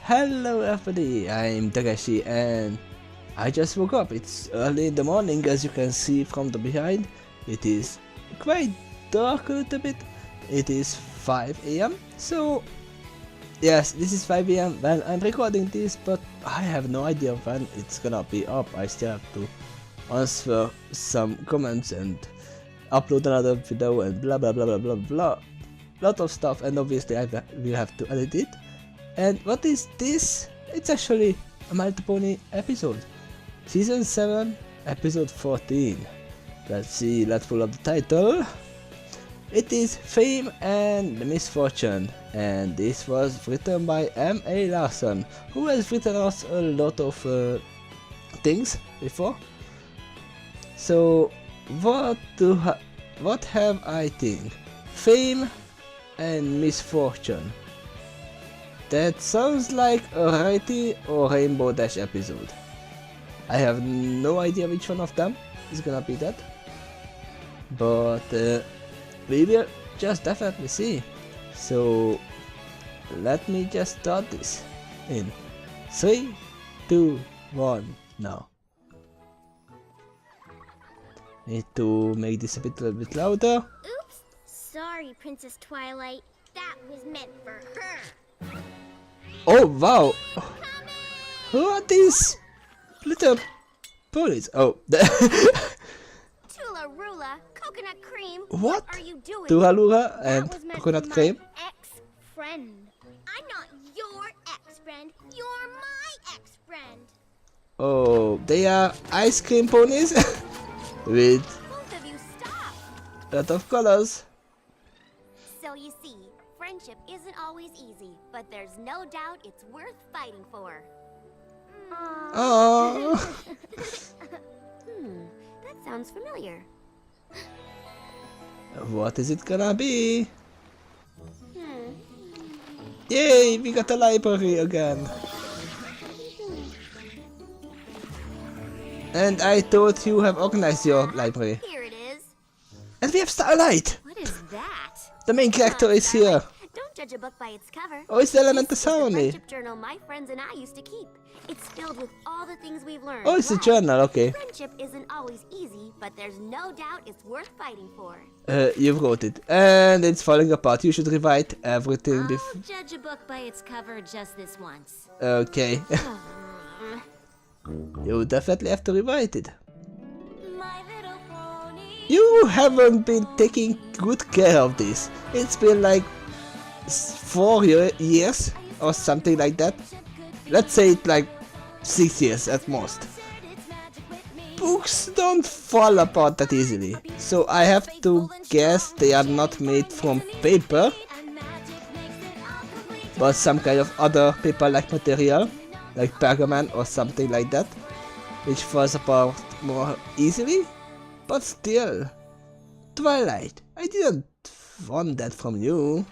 Hello everybody, I'm Takeshy and I just woke up. It's early in the morning, as you can see from the behind. It is quite dark a little bit. It is 5 AM. So yes, this is 5 AM when I'm recording this, but I have no idea when it's gonna be up. I still have to answer some comments and upload another video and blah blah blah blah blah blah. Lot of stuff, and obviously I will have to edit it. And what is this? It's actually a MLP episode. Season 7, episode 14. Let's see, let's pull up the title. It is Fame and Misfortune, and this was written by M.A. Larson, who has written us a lot of things before. So, what have I think? Fame and Misfortune. That sounds like a Rarity or Rainbow Dash episode. I have no idea which one of them is gonna be that, but we will just definitely see. So let me just start this in 3, 2, 1 now. Need to make this a little bit louder. Oops, sorry, Princess Twilight. That was meant for her. Oh wow! Who are these little ponies? Oh, Tula-Rula, coconut cream. What? Are you doing? Tula-Rula and coconut cream. Ex-friend. I'm not your ex-friend. You're my ex-friend. Oh, they are ice cream ponies with Both of you stop. a lot of colors. So you see, friendship isn't always easy, but there's no doubt it's worth fighting for. Oh. That sounds familiar. What is it gonna be? Yay, we got a library again. And I thought you have organized your library. Here it is. And we have Starlight! What is that? The main character is here. Don't judge a book by its cover. Oh, it's the Elemental This is the Ceremony. friendship journal my friends and I used to keep. It's filled with all the things we've learned. Oh, it's a Plus, journal, okay. Friendship isn't always easy, but there's no doubt it's worth fighting for. You wrote it. And it's falling apart. You should rewrite everything I'll before. judge a book by its cover just this once. Okay. You definitely have to rewrite it. My little pony. You haven't been taking good care of this. It's been like 4 years or something like that. Let's say it like 6 years at most. Books don't fall apart that easily, so I have to guess they are not made from paper, but some kind of other paper-like material, like pergamon or something like that, which falls apart more easily. But still, Twilight, I didn't want that from you.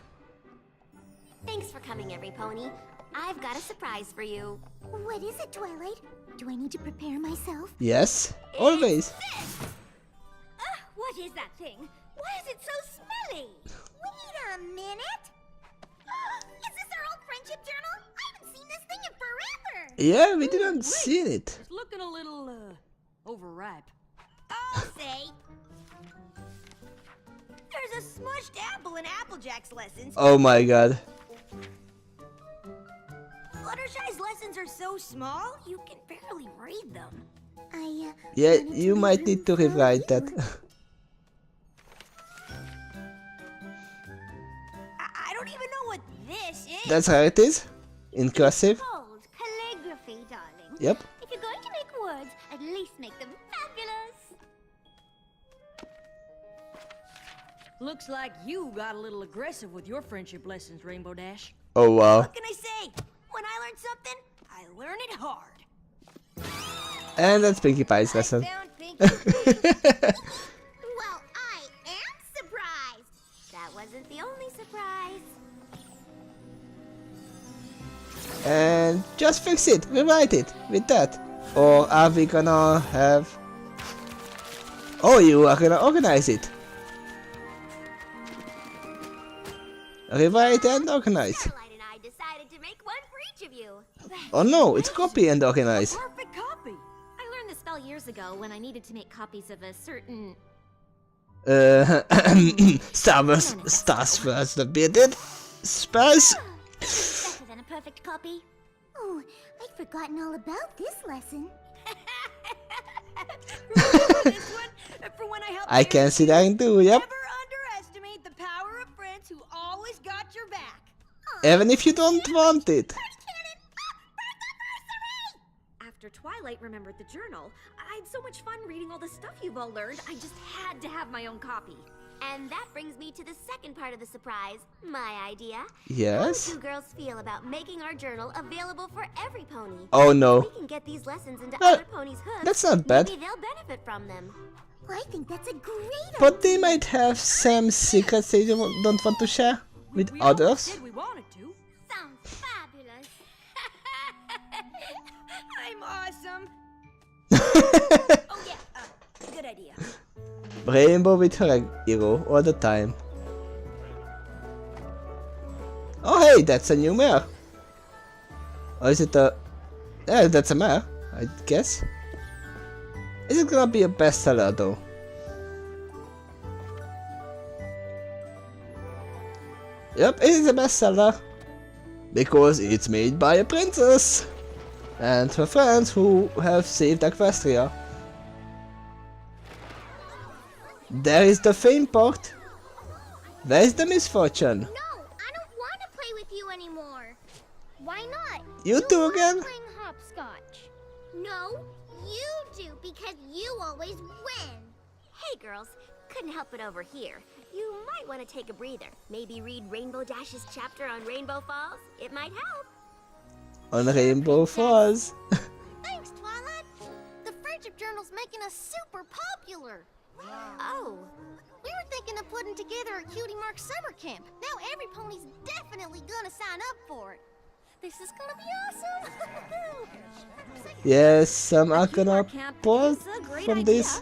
Thanks for coming, every pony. I've got a surprise for you. What is it, Twilight? Do I need to prepare myself? Yes, always. What is that thing? Why is it so smelly? Wait a minute. Is this our old friendship journal? I haven't seen this thing in forever. Yeah, we didn't see it. It's looking a little, overripe. I'll say. There's a smushed apple in Applejack's lessons. Oh my god. Fluttershy's lessons are so small, you can barely read them. Yeah, you might need to rewrite that. I don't even know what this is. That's how it is. In cursive. Called calligraphy, darling. Yep. If you're going to make words, at least make them fabulous. Looks like you got a little aggressive with your friendship lessons, Rainbow Dash. Oh wow. What can I say? When I learn something, I learn it hard. And that's Pinkie Pie's lesson. Found Pinkie Pie. Well, I am surprised. That wasn't the only surprise. And just fix it, rewrite it with that. Or are we gonna have... Oh, you are gonna organize it. Rewrite and organize. Starlight and I decided to make one for each of you. Oh no, it's copy and organize. Perfect copy. I learned the spell years ago when I needed to make copies of a certain... Stars first, the bearded spells. Better than a perfect copy. Oh, I'd forgotten all about this lesson. This one, for when I helped I can see that too, yep. Never underestimate the power of friends who always got your back. Even if you don't want it. After Twilight remembered the journal, I had so much fun reading all the stuff you've all learned, I just had to have my own copy. And that brings me to the second part of the surprise. My idea. Yes? How do you girls feel about making our journal available for every pony? Oh no. We can get these lessons into Well, other ponies' hooves. that's not bad. Maybe they'll benefit from them. I think that's a great idea. But they might have some secrets they don't want to share with We almost others. did we wanted to. Sounds fabulous. I'm awesome. Oh yeah, good idea. Rainbow with her hero all the time. Oh hey, that's a new mare. Or is it a... Yeah, that's a mare, I guess. Is it gonna be a bestseller though? Yep, it is a bestseller. Because it's made by a princess. And her friends who have saved Equestria. There is the fame part. Where is the Misfortune? No, I don't want to play with you anymore. Why not? You two again? Playing hopscotch. No, you do because you always win. Hey girls, couldn't help it over here. You might want to take a breather. Maybe read Rainbow Dash's chapter on Rainbow Falls. It might help. On Rainbow Falls. Thanks, Twilight. The Friendship Journal's making us super popular. Oh. We were thinking of putting together a Cutie Mark summer camp. Now every pony's definitely gonna sign up for it. This is gonna be awesome. Yes, some are gonna Camp pause is a great from idea. this.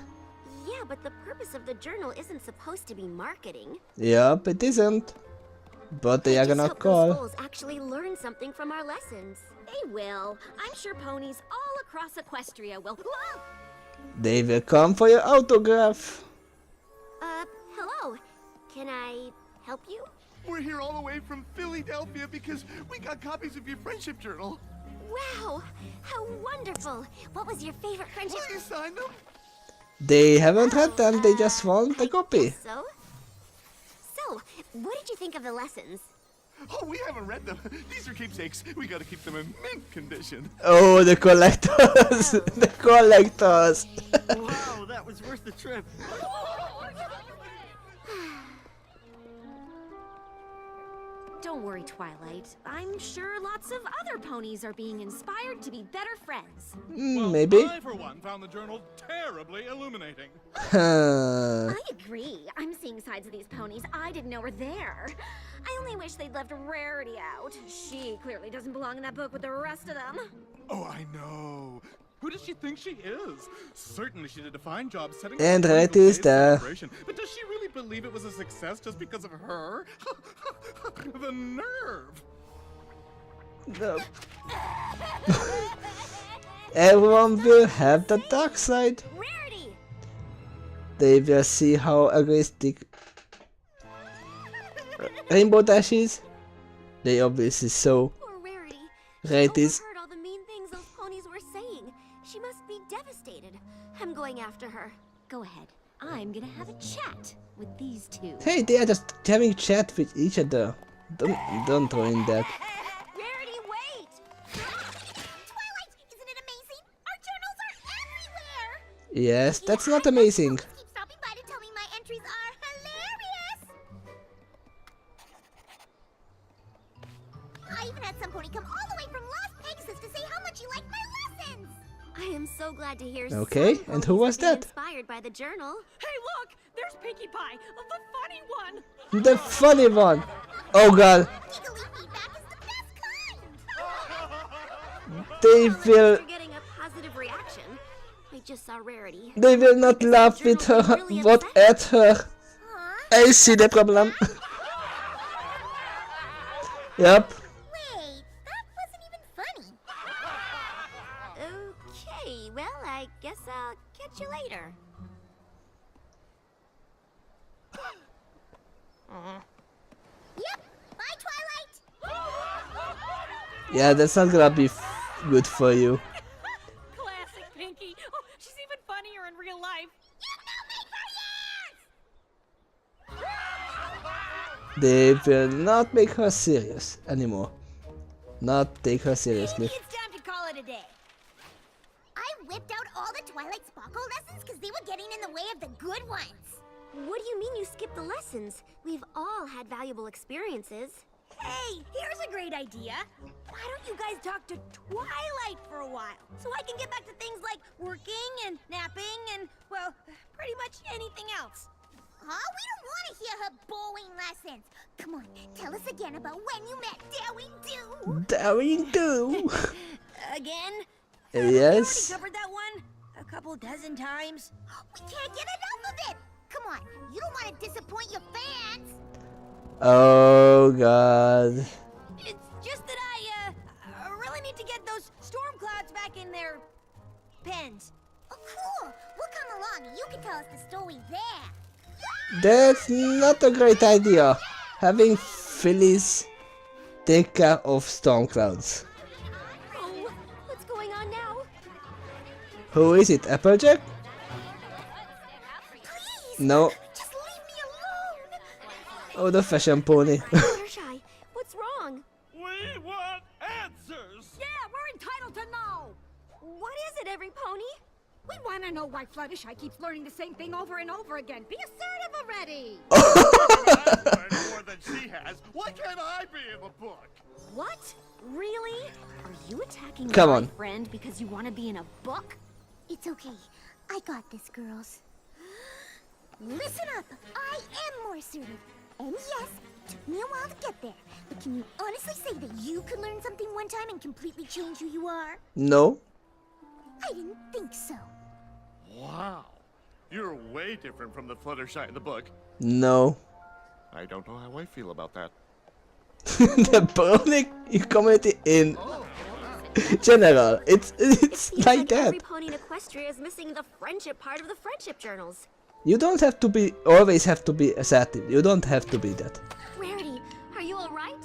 Yeah, but the purpose of the journal isn't supposed to be marketing. Yep, it isn't. But they are gonna Those call. fools actually learn something from our lessons. They will. I'm sure ponies all across Equestria will. Whoa! They will come for your autograph. Hello. Can I help you? We're here all the way from Philadelphia because we got copies of your friendship journal. Wow, how wonderful. What was your favorite friendship? Will you sign them? They haven't read them, they just want a copy. So, what did you think of the lessons? Oh, we haven't read them. These are keepsakes. We gotta keep them in mint condition. Oh, the collectors! The collectors! Wow, that was worth the trip. Don't worry, Twilight. I'm sure lots of other ponies are being inspired to be better friends. Maybe. I, for one, found the journal terribly illuminating. Huh. I agree. I'm seeing sides of these ponies I didn't know were there. I only wish they'd left Rarity out. She clearly doesn't belong in that book with the rest of them. Oh, I know. Who does she think she is? Certainly she did a fine job setting And up a Rarity is Day there. celebration. But does she really believe it was a success just because of her? The nerve! No. Everyone will have the dark side. Rarity! They will see how egoistic Rainbow Dash is. They obviously so. Poor Rarity. Rarity's. She heard all the mean things those ponies were saying. She must be devastated. I'm going after her. Go ahead. I'm gonna have a chat with these two. Hey, they are just having chat with each other. Don't ruin that. Rarity, wait! Twilight, isn't it amazing? Our journals are everywhere! Yes, that's not amazing. Keep stopping by to tell me my entries are hilarious! I even had some pony come all the way from Las Pegasus to say how much you like my lessons! I am so glad to hear Okay, some and who ponies was are being that? inspired by the journal. Hey, look! There's Pinkie Pie, the funny one! The funny one. Oh god. Giggly feedback is the best kind! They will. You're getting a positive reaction. I just saw Rarity. They will not laugh with her, but at her. I see the problem. Yep. Wait, that was well, I guess I'll catch you later. Yep. Bye, Twilight. Yeah, that's not gonna be good for you. Classic Pinky. Oh, she's even funnier in real life. They will not make her serious anymore. Not take her seriously. It's time to call it a day. I whipped out all the Twilight Sparkle lessons because they were getting in the way of the good ones. What do you mean you skipped the lessons? We've all had valuable experiences. Hey, here's a great idea. Why don't you guys talk to Twilight for a while? So I can get back to things like working and napping and, well, pretty much anything else. Huh? We don't want to hear her boring lessons. Come on, tell us again about when you met Daring Do. Daring Do. Again? Yes. We already covered that one a couple dozen times. We can't get enough of it. Come on, you don't want to disappoint your fans. Oh God. It's just that I really need to get those storm clouds back in their pens. Oh, cool. We'll come along. You can tell us the story there. That's not a great idea. Having Phyllis take care of storm clouds. Oh, what's going on now? Who is it? Applejack? Please. No. Just leave me alone. Oh, the fashion pony. Fluttershy, what's wrong? We want answers! Yeah, we're entitled to know. What is it, every pony? We want to know why Fluttershy keeps learning the same thing over and over again. Be assertive already. I've learned more than she has. Why can't I be in the book? What? Really? Are you attacking Come my on. friend because you want to be in a book? It's okay. I got this, girls. Listen up. I am more assertive. And yes, it took me a while to get there. But can you honestly say that you could learn something one time and completely change who you are? No. I didn't think so. Wow. You're way different from the Fluttershy in the book. No. I don't know how I feel about that. The pony community in general. It's Feels like that. Every pony in Equestria is missing the friendship part of the friendship journals. You don't have to be always have to be assertive. You don't have to be that. Rarity, are you alright?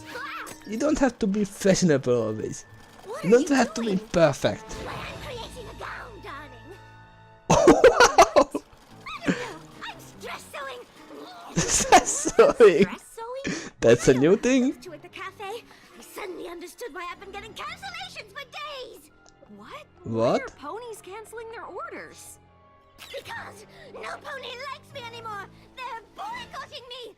You don't have to be fashionable always. What You are don't you have to be doing? perfect. I'm creating a gown, darling. Wow. I'm stress sewing. Sorry. Dress sewing? That's a new thing. To at the cafe, I suddenly understood why I've been getting cancellations for days. What? What? Why are ponies canceling their orders? Because no pony likes me anymore. They're boycotting me.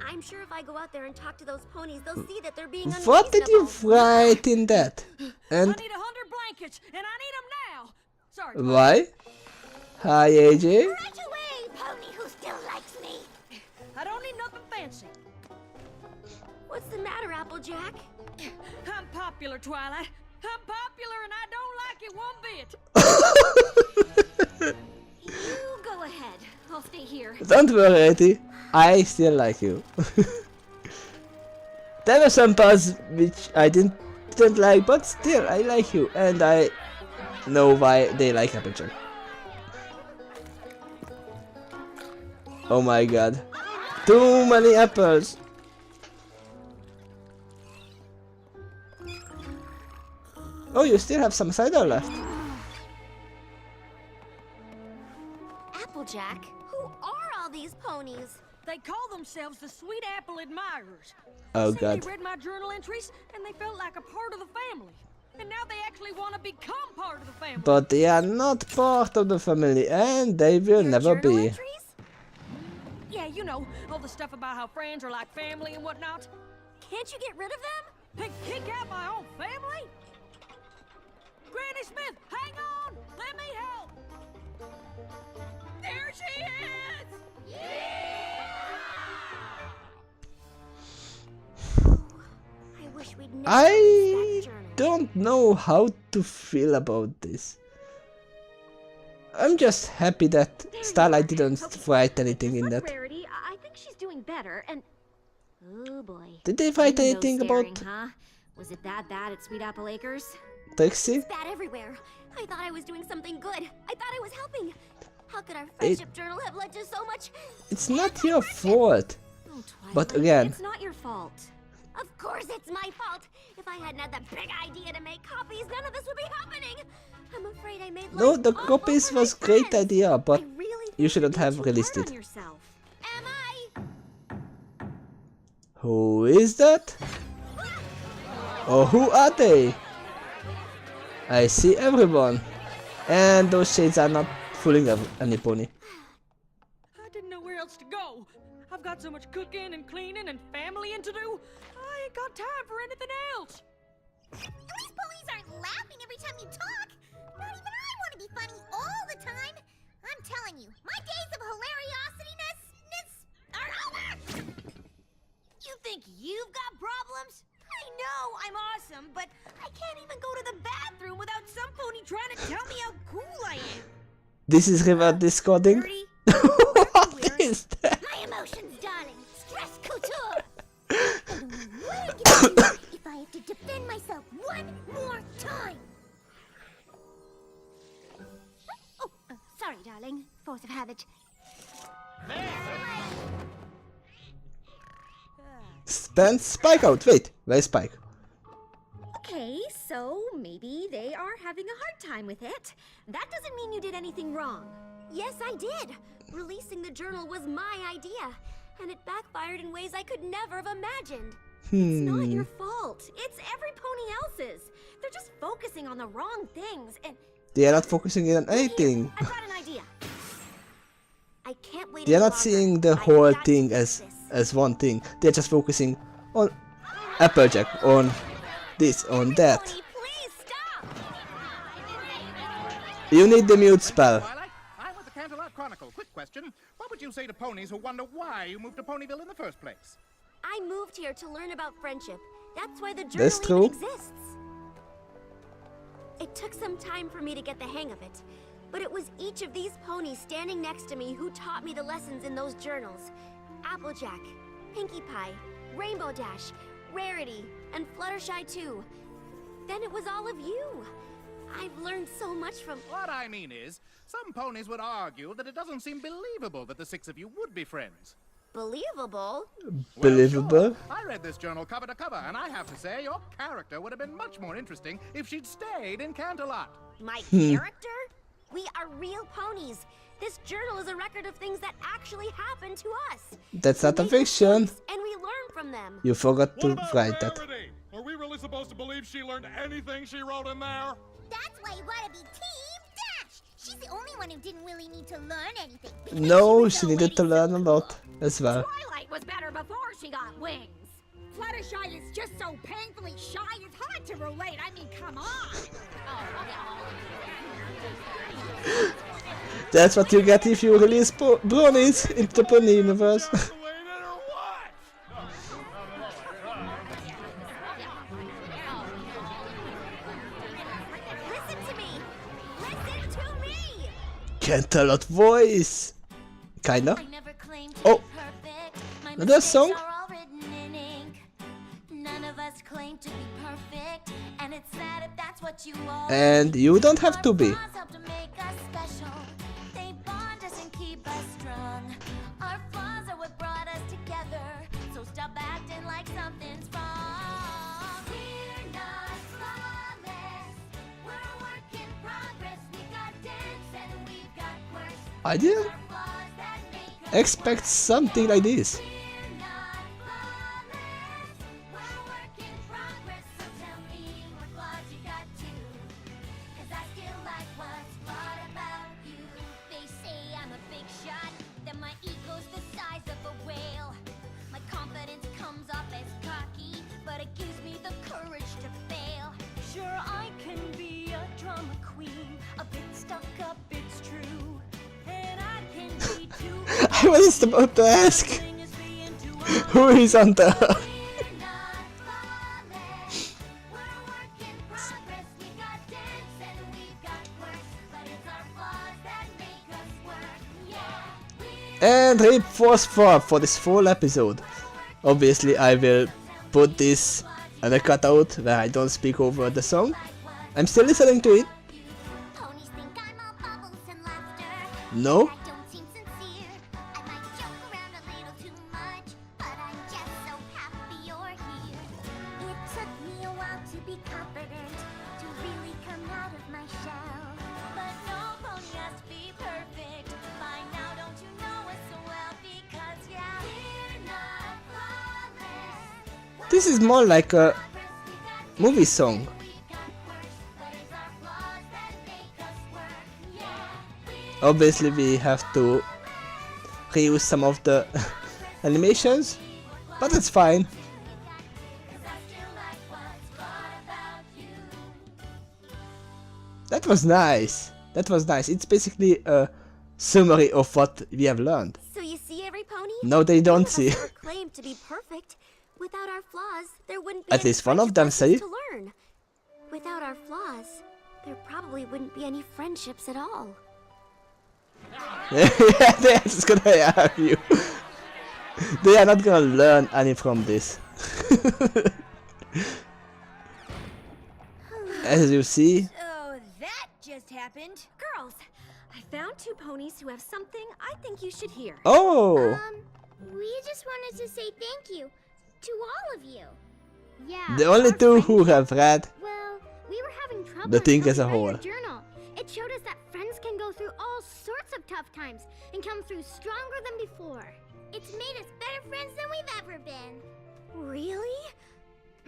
I'm sure if I go out there and talk to those ponies, they'll see that they're being What did you unreasonable. write in that? I And need 100 blankets, and I need them now. Sorry. why? Hi AJ. Right away, pony who still likes me. I don't need nothing fancy. What's the matter, Applejack? I'm popular, Twilight. I'm popular, and I don't like it one bit. You go ahead. I'll stay here. Don't worry, Eddie. I still like you. There were some parts which I didn't like, but still I like you, and I know why they like Applejack. Oh my god. Too many apples. Oh, you still have some cider left. Applejack, who are all these ponies? They call themselves the Sweet Apple Admirers. Oh Say god. They read my journal entries, and they felt like a part of the family. And now they actually want to become part of the family. But they are not part of the family, and they will Your never journal be. entries? Yeah, you know, all the stuff about how friends are like family and whatnot. Can't you get rid of them? Kick out my own family? Granny Smith, hang on! Let me help! There she is! I wish we'd never I released that journal. don't know how to feel about this. I'm just happy that Starlight didn't write anything in Just that. like Rarity, I think she's doing better, and Oh boy. Did they write Window anything staring, about huh? Was it that bad at Sweet Apple Acres? Takeshy? It's bad everywhere. I thought I was doing something good. I thought I was helping. How could our friendship journal have led to so much? It's not your fault. Oh, Twilight, But again, it's not your fault. Of course it's my fault. If I hadn't had that big idea to make copies, none of this would be happening. I'm afraid I made no, life the awful copies for my was great friends. idea, but I really you think shouldn't you're have being too released hard it. on yourself. Am I? Who is that? Or who are they? I see everyone. And those shades are not fooling any pony. I didn't know where else to go. I've got so much cooking and cleaning and familying to do. I ain't got time for anything else. At least ponies aren't laughing every time you talk. Not even I want to be funny all the time. I'm telling you, my days of hilariosityness are over. You think you've got problems? I know I'm awesome, but I can't even go to the bathroom without some pony trying to tell me how cool I am. This is river discording. Birdie, What is that? My emotions, darling. Stress couture. I don't know what I'm gonna do if I have to defend myself one more time. Oh, sorry, darling. Force of habit. Stand Spike out. Wait, where's Spike? Okay, so maybe they are having a hard time with it. That doesn't mean you did anything wrong. Yes, I did. Releasing the journal was my idea, and it backfired in ways I could never have imagined. It's not your fault. It's every pony else's. They're just focusing on the wrong things, and They are not focusing in on anything. I've got an idea. I can't wait. They are any not longer. seeing the I've whole got to thing fix as this. one thing. They're just focusing on Applejack, on this, on that. Pony, please stop. You need the mute spell. Twilight, I'm with the Canterlot Chronicle. Quick question. What would you say to ponies who wonder why you moved to Ponyville in the first place? I moved here to learn about friendship. That's why the journal That's even true. exists. It took some time for me to get the hang of it, but it was each of these ponies standing next to me who taught me the lessons in those journals. Applejack, Pinkie Pie, Rainbow Dash, Rarity, and Fluttershy too. Then it was all of you. I've learned so much from... What I mean is, some ponies would argue that it doesn't seem believable that the six of you would be friends. Believable? Believable. Well, sure. I read this journal cover to cover, and I have to say, your character would have been much more interesting if she'd stayed in Canterlot. My character? We are real ponies. This journal is a record of things that actually happened to us. That's not a We make fiction. mistakes, and we learn from them. You forgot What to about write that. Rarity? Are we really supposed to believe she learned anything she wrote in there? That's why you want to be Team Dash. She's the only one who didn't really need to learn anything. because No, was she so needed to Lady learn a Super lot as well. Twilight was better before she got wings. Fluttershy is just so painfully shy, it's hard to relate. I mean, come on. That's what you get if you release bronies into the pony universe. Listen to me. Listen to me. Canterlot voice. Kinda. I never claimed to Oh. be perfect. My Another mistakes song? are all written in ink. None of us claim to be perfect, and it's sad if that's what you are. And you don't have to be. Our flaws help to make us special. They bond us and keep us strong. Our flaws are what brought us together. So stop acting like something's wrong. We're not flawless. We're a work in progress. We got dents and we've got quirks. I didn't Our flaws that make us expect something like this. we're not flawless. We're a work in progress. So tell me what flaws you got too. 'Cause I still like what's flawed about you. They say I'm a big shot, that my ego's the size of a whale. My confidence comes off as cocky, but it gives me the courage to fail. Sure, I can be a drama queen, a bit stuck up, it's true. And I can be too. I was about to ask who is on the. We're not flawless. We're a work in progress. We got dents and we've got quirks, but it's our flaws that make us work. Yeah, we're And Rip Force 4 for this full episode. Obviously, I will put this on a cutout where I don't speak over the song. I'm still listening to it. Ponies think I'm all bubbles and laughter. No. I don't seem sincere. I might joke around a little too much, but I'm just so happy you're here. It took me a while to be confident, to really come out of my shell. But no pony has to be perfect. By now, don't you know us so well? Because yeah, we're not flawless. This is more like a movie song. Obviously, we have to reuse some of the animations, but it's fine. That was nice. That was nice. It's basically a summary of what we have learned. So you see, every pony? No, they None don't of us see. ever claimed to be perfect. Without our flaws, there wouldn't be At any least one of friendship them lessons say. to learn. Without our flaws, there probably wouldn't be any friendships at all. Yeah, they're just gonna have you. They are not gonna learn any from this. As you see, Oh, that just happened. Girls, I found 2 ponies who have something I think you should hear. oh, We just wanted to say thank you to all of you. Yeah. the only our 2 who friendship- have read Well, we were having trouble. the thing until as a we read your whole. journal. It showed us that friends can go through all sorts of tough times and come through stronger than before. It's made us better friends than we've ever been. Really?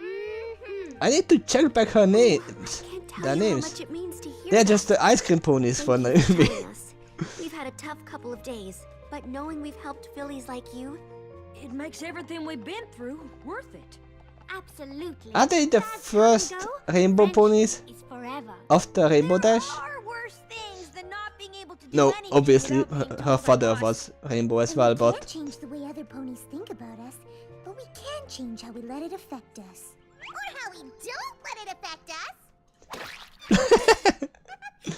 Mm-hmm. I need to check back her names. Can't tell Their you how names. much it means to hear They're that. just the ice cream ponies for Thank you for me. telling us. We've had a tough couple of days, but knowing we've helped fillies like you, It makes everything we've been through worth it. Absolutely. Are they the As time first go, rainbow friendship ponies is forever. after Rainbow Dash? Are worse things than not being able to do No, anything obviously without being her told by father us. was Rainbow as And well, we but can't change the way other ponies think about us, but we can change how we let it affect us. Or how we don't let it affect us.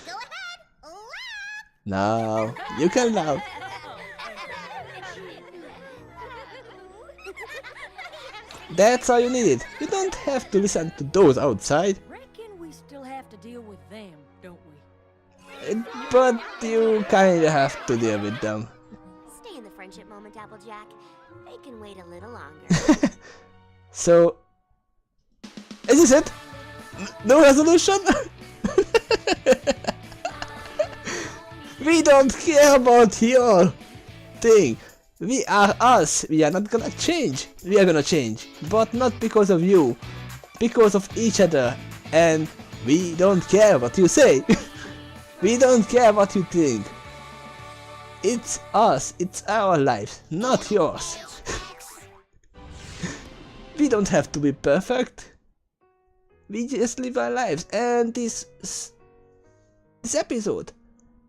Go ahead, laugh. now you can laugh. That's all you needed. You don't have to listen to those outside, Reckon we still have to deal with them, don't we? but you kinda have to deal with them. stay in the friendship moment, Applejack. They can wait a little longer. So, is this it? No resolution? We don't care about your thing. We are us. We are not gonna change. We are gonna change. But not because of you. Because of each other. And we don't care what you say. We don't care what you think. It's us. It's our lives, not yours. We don't have to be perfect. We just live our lives. And this episode,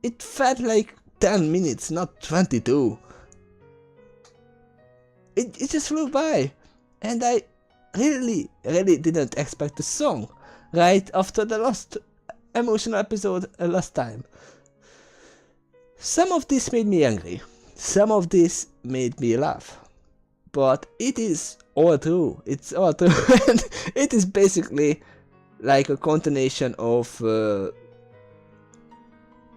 it felt like 10 minutes, not 22. It just flew by, and I really didn't expect the song right after the last emotional episode last time. Some of this made me angry, some of this made me laugh, but it is all true. It's all true, and it is basically like a continuation of the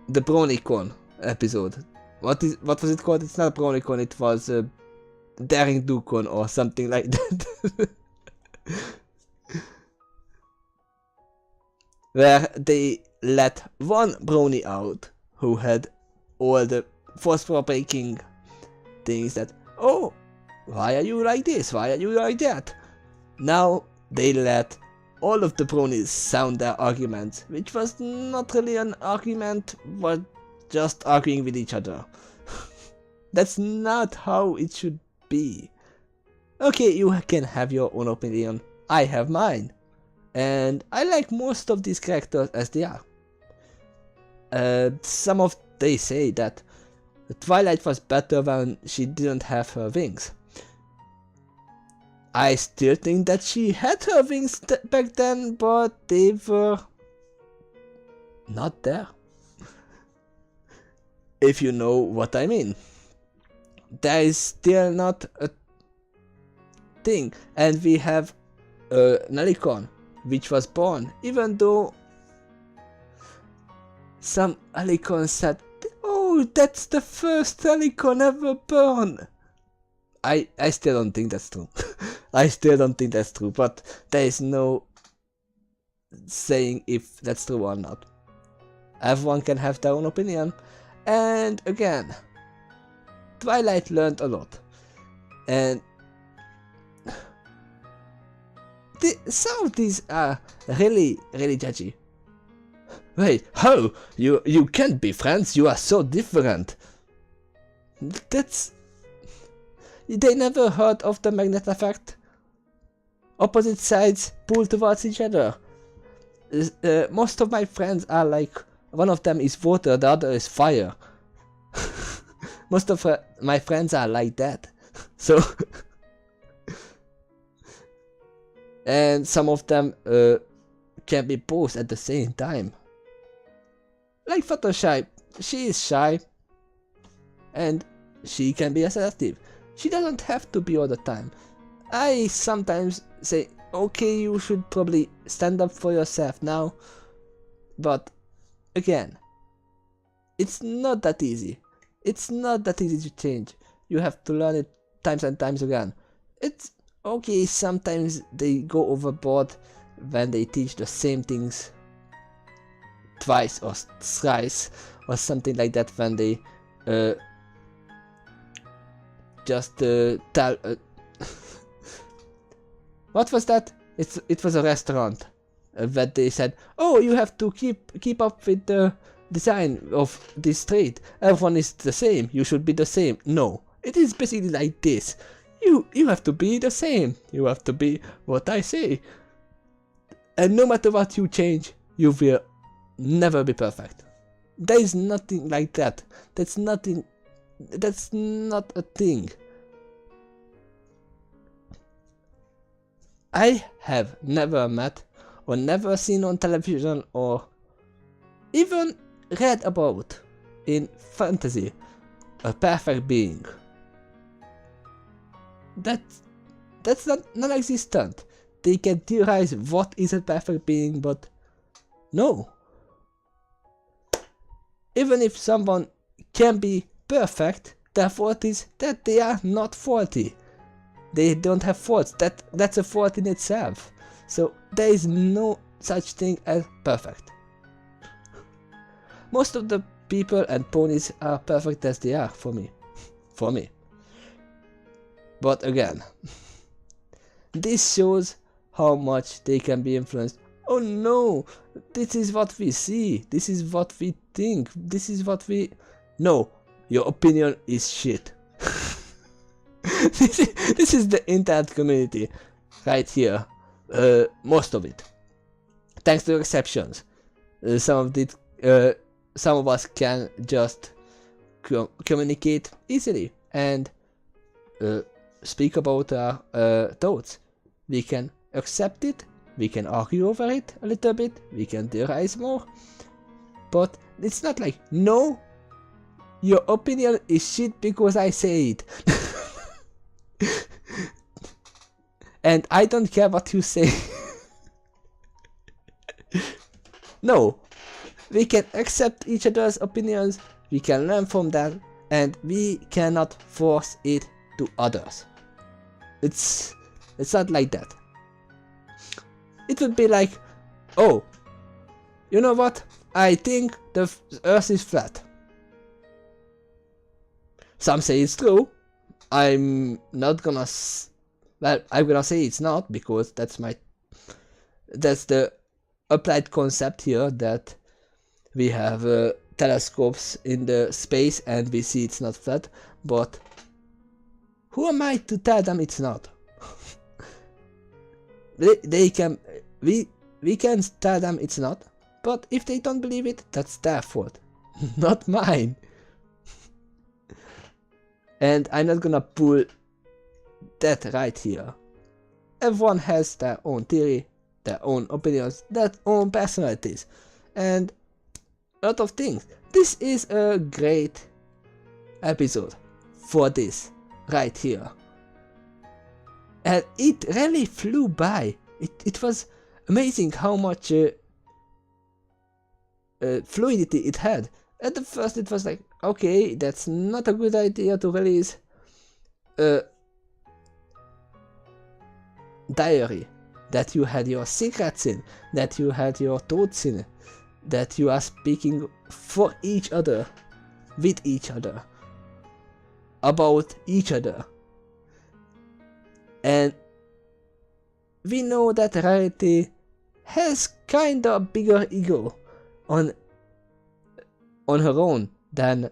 BronyCon episode. What was it called? It's not BronyCon. It was Daring Do-Con or something like that. Where they let one brony out who had all the phosphor breaking things that, oh, why are you like this? Why are you like that? Now they let all of the bronies sound their arguments, which was not really an argument, but just arguing with each other. That's not how it should be. Okay, you can have your own opinion. I have mine. And I like most of these characters as they are. Some of they say that Twilight was better when she didn't have her wings. I still think that she had her wings back then, but they were not there. If you know what I mean. There is still not a thing, and we have an Alicorn which was born, even though some Alicorn said, oh, that's the first Alicorn ever born. I still don't think that's true. I still don't think that's true, but there is no saying if that's true or not. Everyone can have their own opinion, and again, Twilight learned a lot, and some of these are really judgy. Wait, how? You can't be friends, you are so different. That's... They never heard of the magnet effect? Opposite sides pull towards each other. Most of my friends are like, one of them is water, the other is fire. Most of my friends are like that. So... and some of them can be both at the same time. Like Fluttershy, she is shy and she can be assertive. She doesn't have to be all the time. I sometimes say, okay, you should probably stand up for yourself now, but again, it's not that easy. It's not that easy to change. You have to learn it times and times again. It's okay, sometimes they go overboard when they teach the same things twice or thrice or something like that, when they just tell what was that? It was a restaurant that they said, oh, you have to keep up with the design of this street. Everyone is the same, you should be the same. No, it is basically like this. You have to be the same. You have to be what I say. And no matter what you change, you will never be perfect. There is nothing like that. That's nothing. That's not a thing. I have never met or never seen on television or even read about in fantasy a perfect being. That's not non-existent. They can theorize what is a perfect being, but no. Even if someone can be perfect, their fault is that they are not faulty. They don't have faults. That's a fault in itself. So there is no such thing as perfect. Most of the people and ponies are perfect as they are for me. For me. But again, this shows how much they can be influenced. Oh no, this is what we see, this is what we think, this is what we... No, your opinion is shit. This is the internet community right here, most of it. Thanks to exceptions, some of us can just communicate easily and speak about our thoughts. We can accept it, we can argue over it a little bit, we can theorize more, but it's not like, no, your opinion is shit because I say it. And I don't care what you say. No, we can accept each other's opinions, we can learn from them, and we cannot force it to others. It's not like that. It would be like, oh, you know what? I think the Earth is flat. Some say it's true. I'm not gonna... Well, I'm gonna say it's not, because that's the applied concept here, that we have telescopes in the space and we see it's not flat, but who am I to tell them it's not? we can tell them it's not, but if they don't believe it, that's their fault, not mine. And I'm not gonna pull that right here. Everyone has their own theory, their own opinions, their own personalities, and a lot of things. This is a great episode for this right here. and it really flew by. It was amazing how much fluidity it had. At the first it was like, okay, that's not a good idea to release a diary that you had your secrets in, that you had your thoughts in, that you are speaking for each other, with each other, about each other. And we know that Rarity has kinda bigger ego on her own than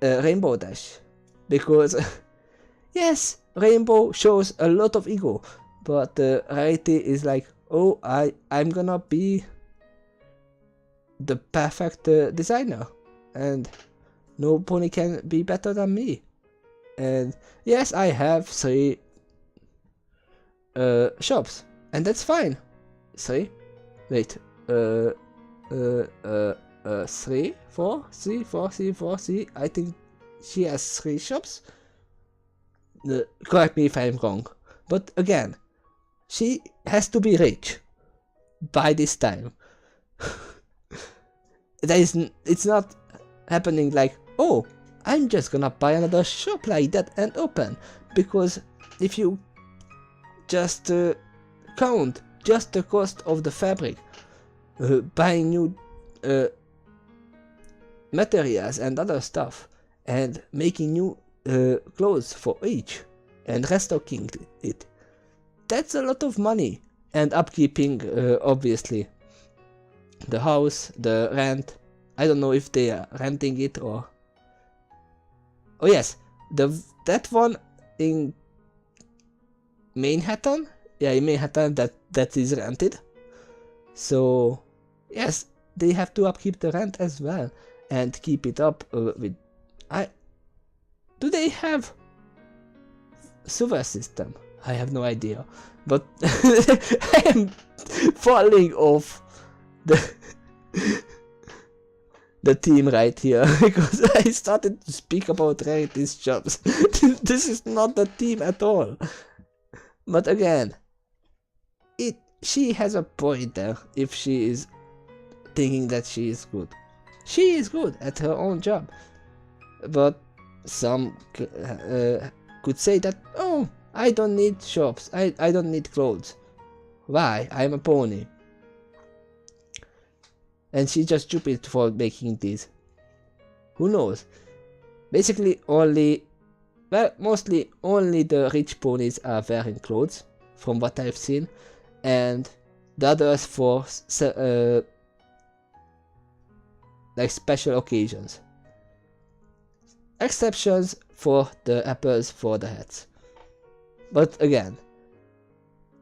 Rainbow Dash, because yes, Rainbow shows a lot of ego, but Rarity is like, oh, I'm gonna be the perfect designer, and no pony can be better than me. And yes, I have 3 shops, and that's fine. 3? Wait, 3, 4, 3, 4, 3, 4, 3. I think she has 3 shops. Correct me if I'm wrong. But again, she has to be rich by this time. It's not happening like, oh, I'm just gonna buy another shop like that and open. Because if you just count just the cost of the fabric, buying new materials and other stuff, and making new clothes for each, and restocking it, that's a lot of money. And upkeeping, obviously, the house, the rent. I don't know if they are renting it or... Oh yes, that one in Manhattan? Yeah, in Manhattan that is rented. So yes, they have to upkeep the rent as well and keep it up with... Do they have sewer system? I have no idea, but I am falling off the team right here because I started to speak about Rarity's shops. This is not the team at all. But again, she has a point there if she is thinking that she is good. She is good at her own job. But some could say that, oh, I don't need shops, I don't need clothes. Why? I'm a pony. And she's just stupid for making these. Who knows? Basically mostly only the rich ponies are wearing clothes, from what I've seen, and the others for like special occasions. Exceptions for the apples for the hats. But again,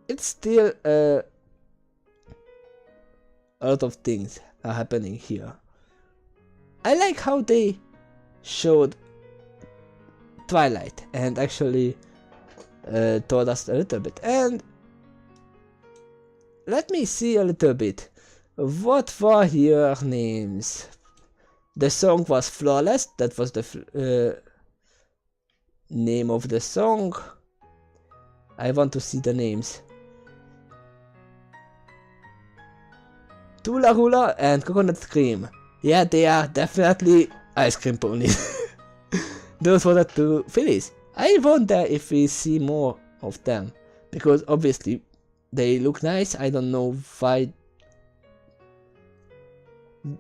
it's still a lot of things are happening here. I like how they showed Twilight and actually told us a little bit. And let me see a little bit. What were your names? The song was Flawless. That was the name of the song. I want to see the names. Tula Hula and Coconut Cream. Yeah, they are definitely ice cream ponies. Those were the 2 fillies. I wonder if we see more of them, because obviously they look nice. I don't know why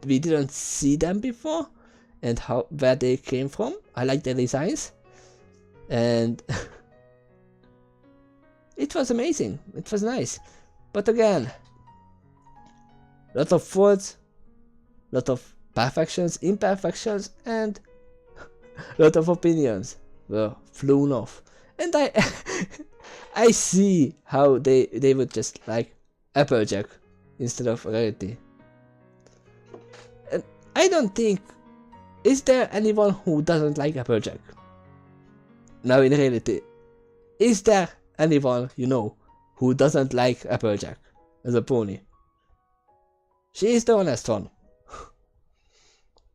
we didn't see them before and where they came from. I like the designs, and it was amazing. It was nice, but again, lot of faults, lot of perfections, imperfections, and lot of opinions were flown off. And I see how they would just like Applejack instead of Rarity. And I don't think, is there anyone who doesn't like Applejack? Now in reality, is there anyone you know who doesn't like Applejack as a pony? She is the honest one.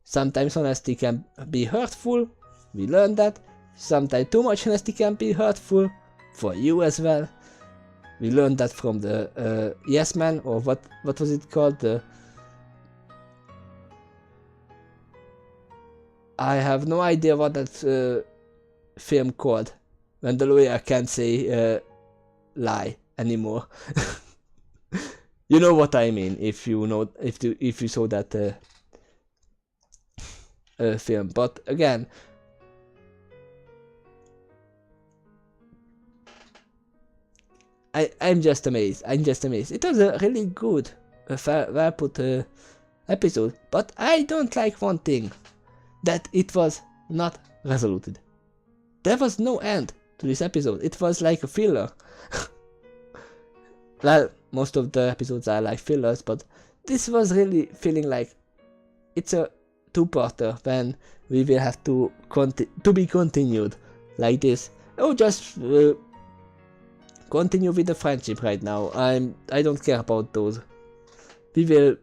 Sometimes honesty can be hurtful, we learned that, sometimes too much honesty can be hurtful for you as well. We learned that from the Yes Man, or what was it called? I have no idea what that film called, when the lawyer can't say lie anymore. You know what I mean if you know, if you saw that film. But again, I'm just amazed. It was a really good, well put episode, but I don't like one thing, that it was not resolved. There was no end to this episode. It was like a filler. Well, most of the episodes are like fillers, but this was really feeling like it's a two-parter when we will have to be continued like this. Oh, just continue with the friendship right now. I don't care about those. We will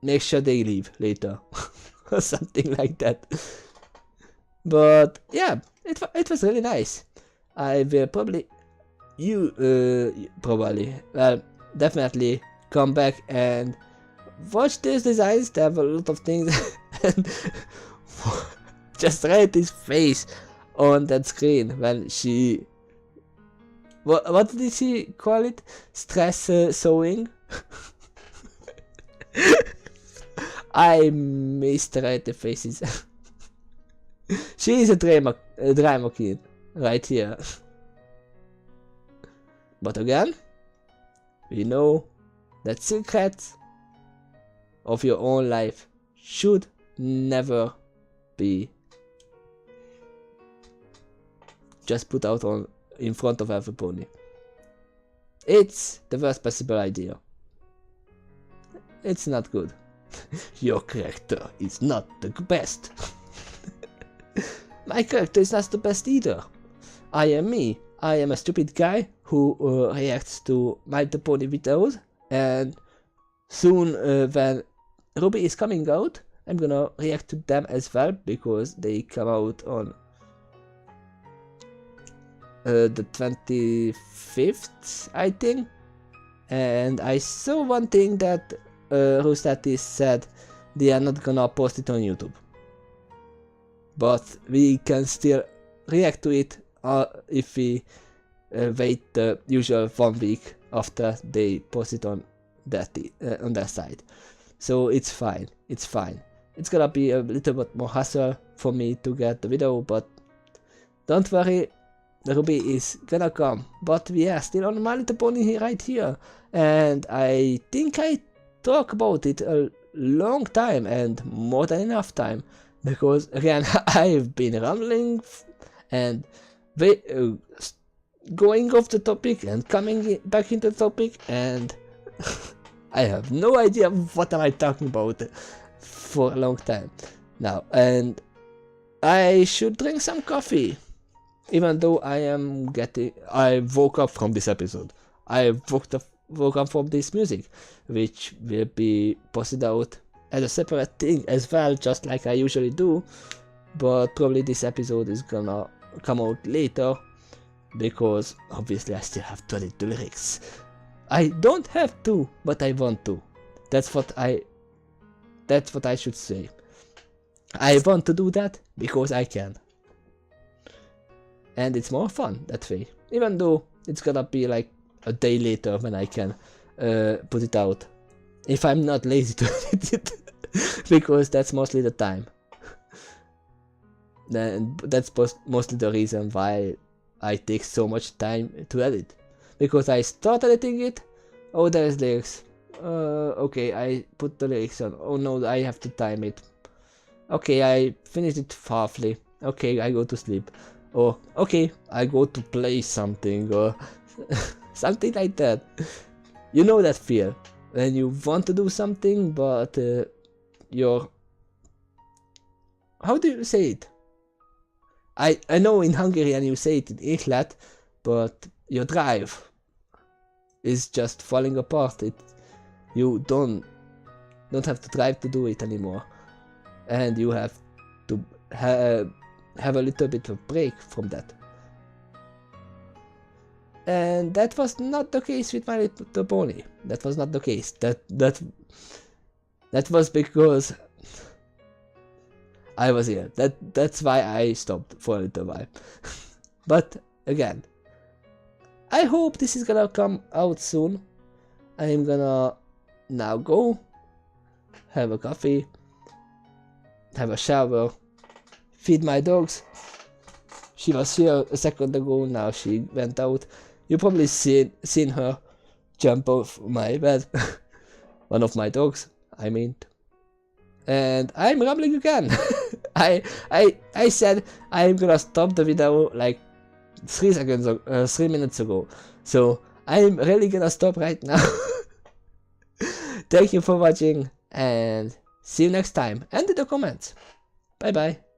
make sure they leave later or something like that. But yeah, it was really nice. I will probably definitely come back and watch these designs. There have a lot of things and just write his face on that screen when she what did she call it? Stress sewing? I misread the faces. She is a drama queen right here. But again, we know that secrets of your own life should never be just put out in front of everybody. It's the worst possible idea. It's not good. Your character is not the best. My character is not the best either. I am me. I am a stupid guy who reacts to My Little Pony videos, and soon when Ruby is coming out, I'm gonna react to them as well, because they come out on the 25th, I think. And I saw one thing that Roostatis said they are not gonna post it on YouTube. But we can still react to it if we wait the usual 1 week after they post it on their side. So it's fine. It's gonna be a little bit more hassle for me to get the video, but don't worry, the Ruby is gonna come. But we are still on My Little Pony right here, and I think I talk about it a long time and more than enough time, because again I've been rambling and going off the topic and coming back into the topic, and I have no idea what am I talking about for a long time now. And I should drink some coffee, even though I woke up from this episode. I woke up from this music, which will be posted out as a separate thing as well, just like I usually do. But probably this episode is gonna come out later, because obviously I still have to edit the lyrics. I don't have to, but I want to. That's what I should say. I want to do that because I can. And it's more fun that way. Even though it's gonna be like a day later when I can put it out. If I'm not lazy to edit it. Because that's mostly the time. And that's mostly the reason why I take so much time to edit. Because I start editing it. Oh, there's lyrics. Okay, I put the lyrics on. Oh no, I have to time it. Okay, I finished it halfly. Okay, I go to sleep. Or, okay, I go to play something, or something like that. You know that feel. When you want to do something, but you're... How do you say it? I know in Hungarian you say it in ihlet, but your drive is just falling apart. You don't have to drive to do it anymore, and you have to have a little bit of break from that. And that was not the case with My Little Pony. That was not the case. That was because I was ill. That's why I stopped for a little while. But again, I hope this is gonna come out soon. I'm gonna now go have a coffee, have a shower, feed my dogs. She was here a second ago, now she went out. You probably seen her jump off my bed. One of my dogs, I mean. And I'm rambling again. I said I'm gonna stop the video like 3 minutes ago. So I'm really gonna stop right now. Thank you for watching and see you next time. And in the comments. Bye bye.